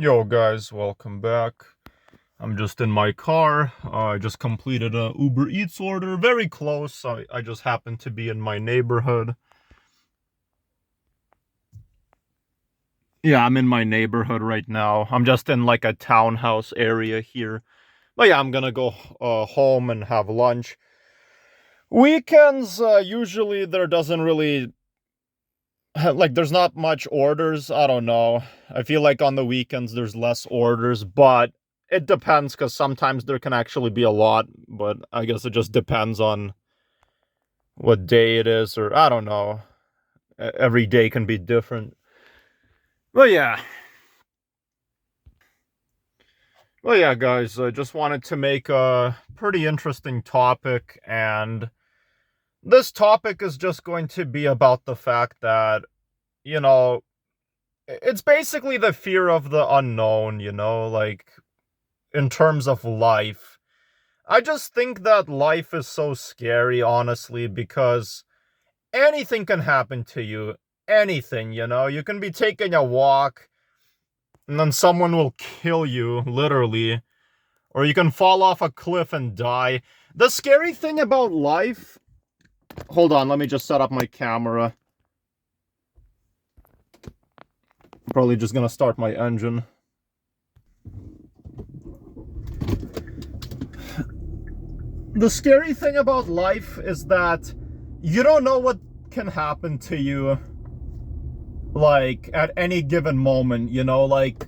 Yo guys, welcome back. I'm just in my car. I just completed a Uber Eats order. Very close. I just happened to be in my neighborhood. Yeah, I'm in my neighborhood right now. I'm just in like a townhouse area here. But yeah, I'm gonna go home and have lunch. Weekends, usually there doesn't really like there's not much orders. I don't know. I feel like on the weekends there's less orders, but it depends because sometimes there can actually be a lot, but I guess it just depends on what day it is, or I don't know. Every day can be different. But yeah. Well, yeah, guys, I just wanted to make a pretty interesting topic, and this topic is just going to be about the fact that, you know, it's basically the fear of the unknown, like in terms of life. I just think that life is so scary, honestly, because anything can happen to you. Anything, You can be taking a walk and then someone will kill you, literally. Or you can fall off a cliff and die. The scary thing about life... Hold on, let me just set up my camera. I'm probably just gonna start my engine. The scary thing about life is that you don't know what can happen to you, like, at any given moment, like...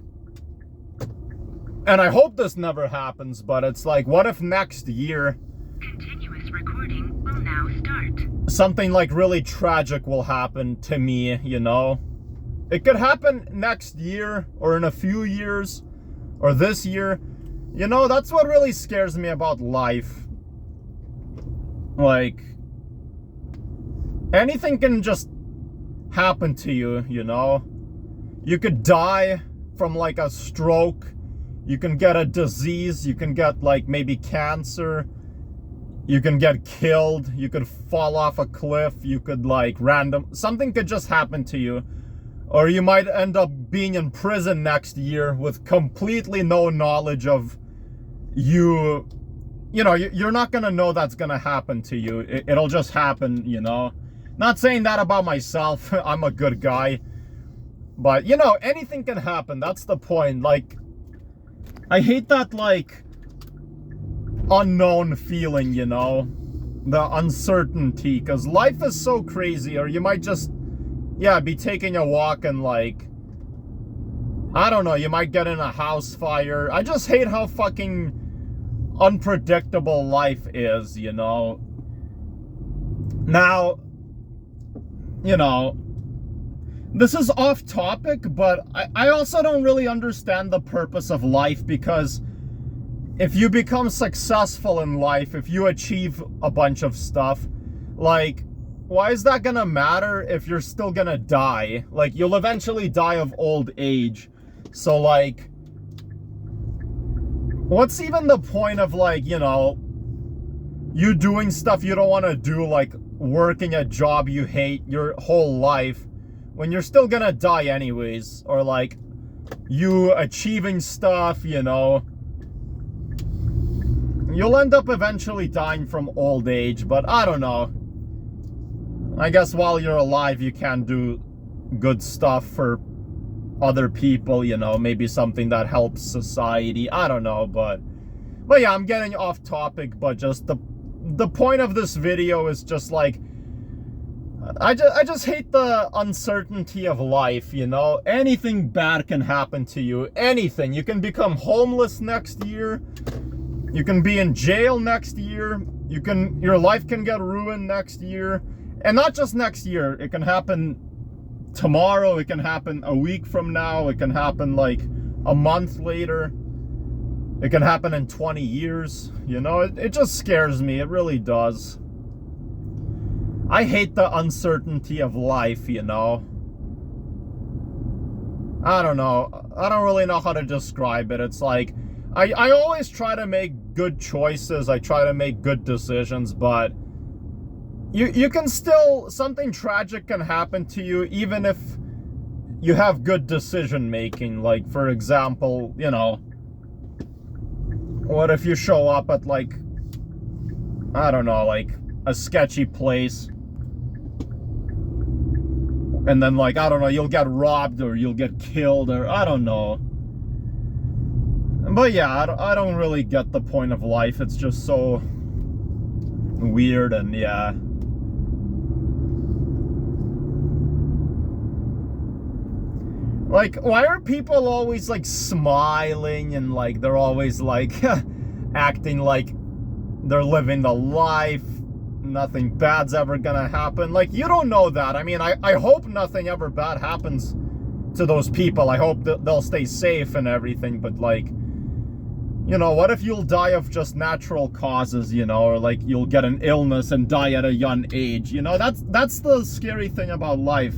And I hope this never happens, but it's like, what if next year... Continuous recording will now start. Something, like, really tragic will happen to me, It could happen next year, or in a few years, or this year. That's what really scares me about life. Like, anything can just happen to you, You could die from, like, a stroke. You can get a disease. You can get, like, maybe cancer. You can get killed. You could fall off a cliff. You could, like, something could just happen to you. Or you might end up being in prison next year with completely no knowledge of you. You're not gonna know that's gonna happen to you. It'll just happen, Not saying that about myself. I'm a good guy. But, anything can happen. That's the point. Like, I hate that, like, unknown feeling, The uncertainty. Because life is so crazy. Or you might just, be taking a walk and, like, I don't know, you might get in a house fire. I just hate how fucking unpredictable life is, Now, this is off topic, but I also don't really understand the purpose of life, because if you become successful in life, if you achieve a bunch of stuff, like, why is that gonna matter if you're still gonna die? Like, you'll eventually die of old age. So, like, what's even the point of, like, you doing stuff you don't want to do, like working a job you hate your whole life, when you're still gonna die anyways? Or, like, you achieving stuff, you'll end up eventually dying from old age. But I don't know. I guess while you're alive, you can do good stuff for other people, maybe something that helps society. I don't know, but yeah, I'm getting off topic. But just the point of this video is just, like, I just hate the uncertainty of life, Anything bad can happen to you. Anything. You can become homeless next year. You can be in jail next year. Your life can get ruined next year. And not just next year. It can happen tomorrow. It can happen a week from now. It can happen, like, a month later. It can happen in 20 years. It just scares me. It really does. I hate the uncertainty of life, I don't know. I don't really know how to describe it. It's like, I always try to make good choices. I try to make good decisions, but you can still... Something tragic can happen to you, even if you have good decision making. Like, for example, you know, what if you show up at, like, I don't know, like a sketchy place, and then, like, I don't know, you'll get robbed or you'll get killed, or I don't know. But yeah, I don't really get the point of life. It's just so weird, and yeah. Like, why are people always, like, smiling and, like, they're always, like, acting like they're living the life, nothing bad's ever gonna happen? Like, you don't know that. I mean, I hope nothing ever bad happens to those people. I hope that they'll stay safe and everything, but, like, you know, what if you'll die of just natural causes, you know, or, like, you'll get an illness and die at a young age, you know? That's the scary thing about life.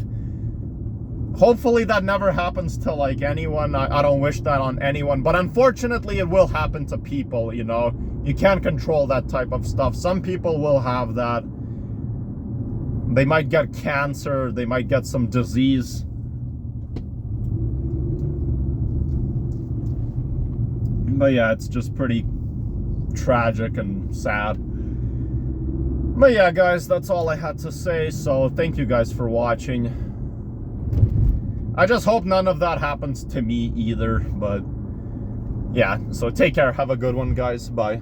Hopefully that never happens to, like, anyone. I don't wish that on anyone, but unfortunately it will happen to people, you know. You can't control that type of stuff. Some people will have that. They might get cancer, they might get some disease. But yeah, it's just pretty tragic and sad. But yeah, guys, that's all I had to say. So thank you guys for watching. I just hope none of that happens to me either. But yeah, so take care. Have a good one, guys. Bye.